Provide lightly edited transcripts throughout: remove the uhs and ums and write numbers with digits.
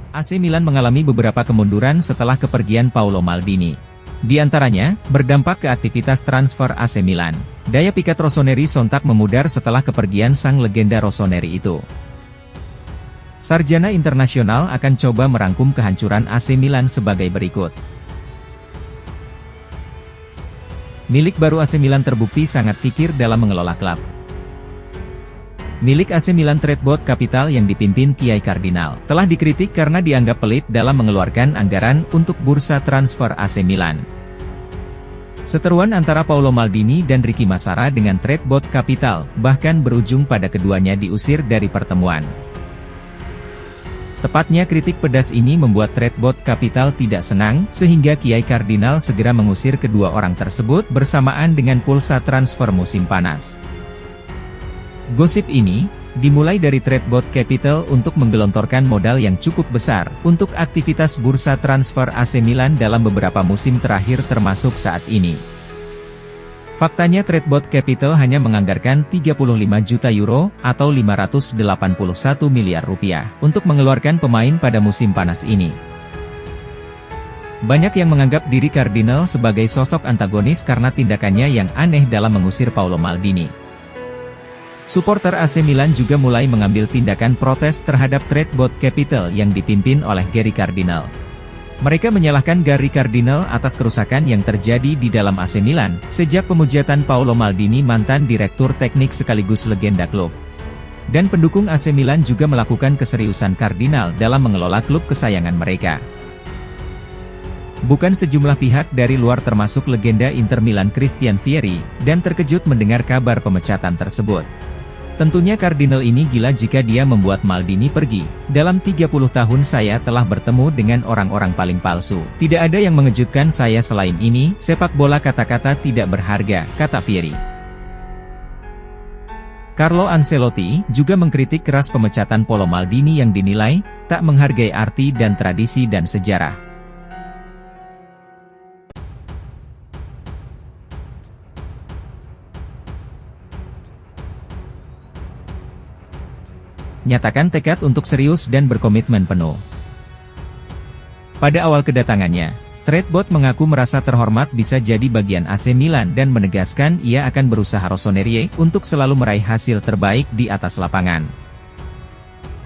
AC Milan mengalami beberapa kemunduran setelah kepergian Paolo Maldini. Di antaranya, berdampak ke aktivitas transfer AC Milan. Daya pikat Rossoneri sontak memudar setelah kepergian sang legenda Rossoneri itu. Sarjana internasional akan coba merangkum kehancuran AC Milan sebagai berikut. Milik baru AC Milan terbukti sangat kikir dalam mengelola klub. Milik AC Milan Tredbot Capital yang dipimpin Kiai Cardinal telah dikritik karena dianggap pelit dalam mengeluarkan anggaran untuk bursa transfer AC Milan. Seteruan antara Paolo Maldini dan Ricky Massara dengan Tredbot Capital bahkan berujung pada keduanya diusir dari pertemuan. Tepatnya kritik pedas ini membuat Tredbot Capital tidak senang, sehingga Kiai Cardinal segera mengusir kedua orang tersebut bersamaan dengan pulsa transfer musim panas. Gosip ini dimulai dari Tredbot Capital untuk menggelontorkan modal yang cukup besar untuk aktivitas bursa transfer AC Milan dalam beberapa musim terakhir termasuk saat ini. Faktanya Tredbot Capital hanya menganggarkan 35 juta euro atau 581 miliar rupiah untuk mengeluarkan pemain pada musim panas ini. Banyak yang menganggap diri Cardinal sebagai sosok antagonis karena tindakannya yang aneh dalam mengusir Paolo Maldini. Supporter AC Milan juga mulai mengambil tindakan protes terhadap Tredbot Capital yang dipimpin oleh Gary Cardinal. Mereka menyalahkan Gary Cardinal atas kerusakan yang terjadi di dalam AC Milan, sejak pemujatan Paolo Maldini mantan direktur teknik sekaligus legenda klub. Dan pendukung AC Milan juga melakukan keseriusan Cardinal dalam mengelola klub kesayangan mereka. Bukan sejumlah pihak dari luar termasuk legenda Inter Milan Christian Vieri, dan terkejut mendengar kabar pemecatan tersebut. Tentunya Cardinal ini gila jika dia membuat Maldini pergi. Dalam 30 tahun saya telah bertemu dengan orang-orang paling palsu. Tidak ada yang mengejutkan saya selain ini, sepak bola kata-kata tidak berharga, kata Vieri. Carlo Ancelotti juga mengkritik keras pemecatan Paolo Maldini yang dinilai tak menghargai arti dan tradisi dan sejarah. Nyatakan tekad untuk serius dan berkomitmen penuh. Pada awal kedatangannya, Tredbot mengaku merasa terhormat bisa jadi bagian AC Milan dan menegaskan ia akan berusaha Rossoneri untuk selalu meraih hasil terbaik di atas lapangan.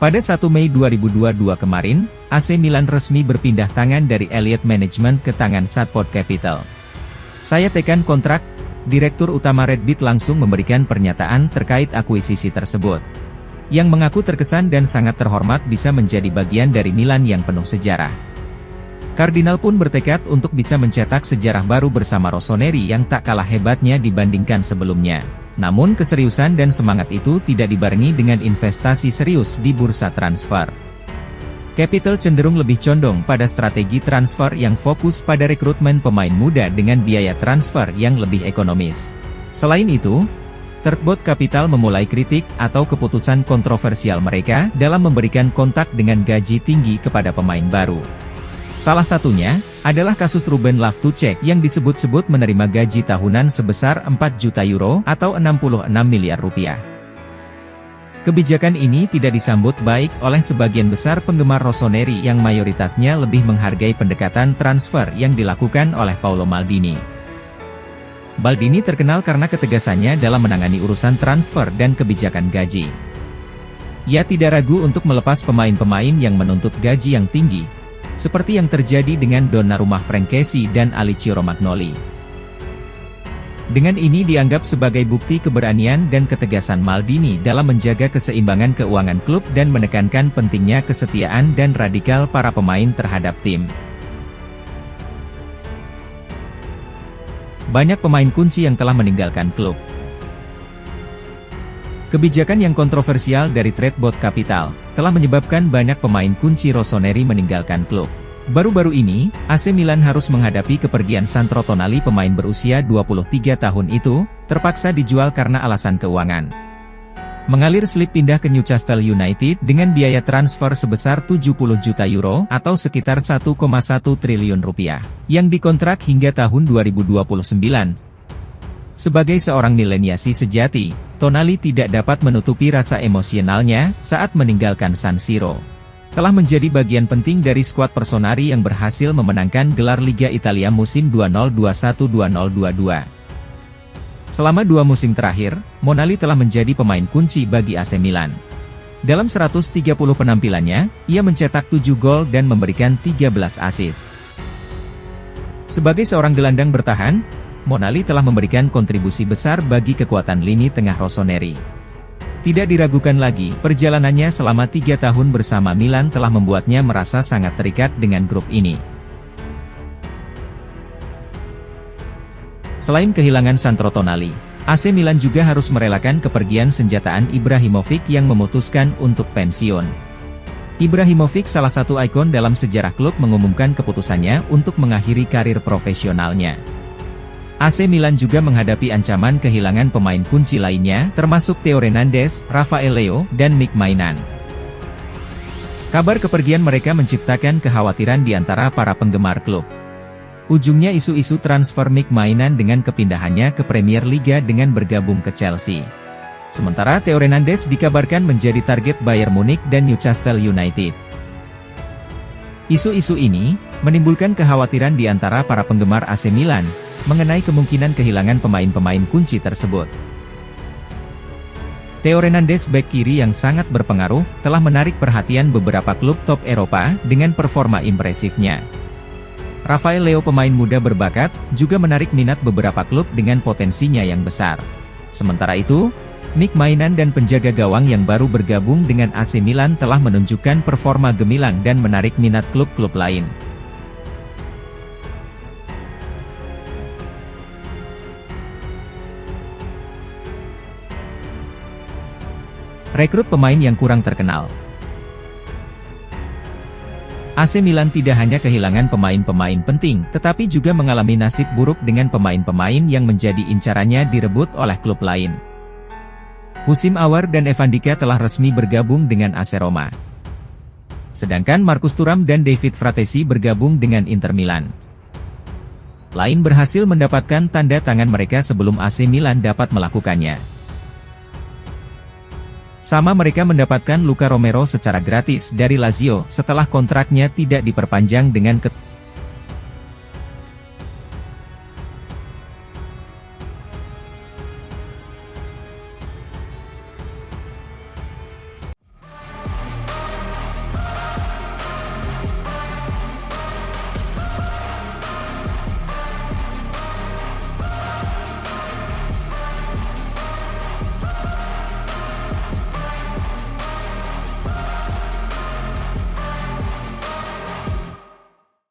Pada 1 Mei 2022 kemarin, AC Milan resmi berpindah tangan dari Elliott Management ke tangan Tredbot Capital. Saya tekan kontrak, Direktur Utama Red Beat langsung memberikan pernyataan terkait akuisisi tersebut. Yang mengaku terkesan dan sangat terhormat bisa menjadi bagian dari Milan yang penuh sejarah. Cardinal pun bertekad untuk bisa mencetak sejarah baru bersama Rossoneri yang tak kalah hebatnya dibandingkan sebelumnya. Namun keseriusan dan semangat itu tidak dibarengi dengan investasi serius di bursa transfer. Capital cenderung lebih condong pada strategi transfer yang fokus pada rekrutmen pemain muda dengan biaya transfer yang lebih ekonomis. Selain itu, Tredbot Capital memulai kritik atau keputusan kontroversial mereka dalam memberikan kontak dengan gaji tinggi kepada pemain baru. Salah satunya adalah kasus Ruben Loftus-Cheek yang disebut-sebut menerima gaji tahunan sebesar 4 juta euro atau 66 miliar rupiah. Kebijakan ini tidak disambut baik oleh sebagian besar penggemar Rossoneri yang mayoritasnya lebih menghargai pendekatan transfer yang dilakukan oleh Paolo Maldini. Maldini terkenal karena ketegasannya dalam menangani urusan transfer dan kebijakan gaji. Ia tidak ragu untuk melepas pemain-pemain yang menuntut gaji yang tinggi, seperti yang terjadi dengan Donnarumma, Frank Kessie dan Alicio Romagnoli. Dengan ini dianggap sebagai bukti keberanian dan ketegasan Maldini dalam menjaga keseimbangan keuangan klub dan menekankan pentingnya kesetiaan dan radikal para pemain terhadap tim. Banyak pemain kunci yang telah meninggalkan klub. Kebijakan yang kontroversial dari Tredbot Capital telah menyebabkan banyak pemain kunci Rossoneri meninggalkan klub. Baru-baru ini, AC Milan harus menghadapi kepergian Sandro Tonali. Pemain berusia 23 tahun itu terpaksa dijual karena alasan keuangan. Mengalir slip pindah ke Newcastle United dengan biaya transfer sebesar 70 juta euro atau sekitar 1,1 triliun rupiah, yang dikontrak hingga tahun 2029. Sebagai seorang mileniasi sejati, Tonali tidak dapat menutupi rasa emosionalnya saat meninggalkan San Siro. telah menjadi bagian penting dari skuad Personari yang berhasil memenangkan gelar Liga Italia musim 2021-2022. Selama 2 musim terakhir, Monali telah menjadi pemain kunci bagi AC Milan. Dalam 130 penampilannya, ia mencetak 7 gol dan memberikan 13 assist. Sebagai seorang gelandang bertahan, Monali telah memberikan kontribusi besar bagi kekuatan lini tengah rossoneri. Tidak diragukan lagi, perjalanannya selama 3 tahun bersama Milan telah membuatnya merasa sangat terikat dengan grup ini. Selain kehilangan Sandro Tonali, AC Milan juga harus merelakan kepergian senjataan Ibrahimovic yang memutuskan untuk pensiun. Ibrahimovic, salah satu ikon dalam sejarah klub, mengumumkan keputusannya untuk mengakhiri karir profesionalnya. AC Milan juga menghadapi ancaman kehilangan pemain kunci lainnya, termasuk Theo Hernandez, Rafael Leao, dan Mike Maignan. Kabar kepergian mereka menciptakan kekhawatiran di antara para penggemar klub. Ujungnya isu-isu transfer Mike Maignan dengan kepindahannya ke Premier Liga dengan bergabung ke Chelsea. Sementara Theo Hernandez dikabarkan menjadi target Bayern Munich dan Newcastle United. Isu-isu ini menimbulkan kekhawatiran di antara para penggemar AC Milan mengenai kemungkinan kehilangan pemain-pemain kunci tersebut. Theo Hernandez, bek kiri yang sangat berpengaruh, telah menarik perhatian beberapa klub top Eropa dengan performa impresifnya. Rafael Leao, pemain muda berbakat, juga menarik minat beberapa klub dengan potensinya yang besar. Sementara itu, Mike Maignan dan penjaga gawang yang baru bergabung dengan AC Milan telah menunjukkan performa gemilang dan menarik minat klub-klub lain. Rekrut pemain yang kurang terkenal. AC Milan tidak hanya kehilangan pemain-pemain penting, tetapi juga mengalami nasib buruk dengan pemain-pemain yang menjadi incarannya direbut oleh klub lain. Houssem Aouar dan Evan Dika telah resmi bergabung dengan AC Roma. Sedangkan Marcus Thuram dan David Fratesi bergabung dengan Inter Milan. Lain berhasil mendapatkan tanda tangan mereka sebelum AC Milan dapat melakukannya. Sama mereka mendapatkan Luka Romero secara gratis dari Lazio setelah kontraknya tidak diperpanjang dengan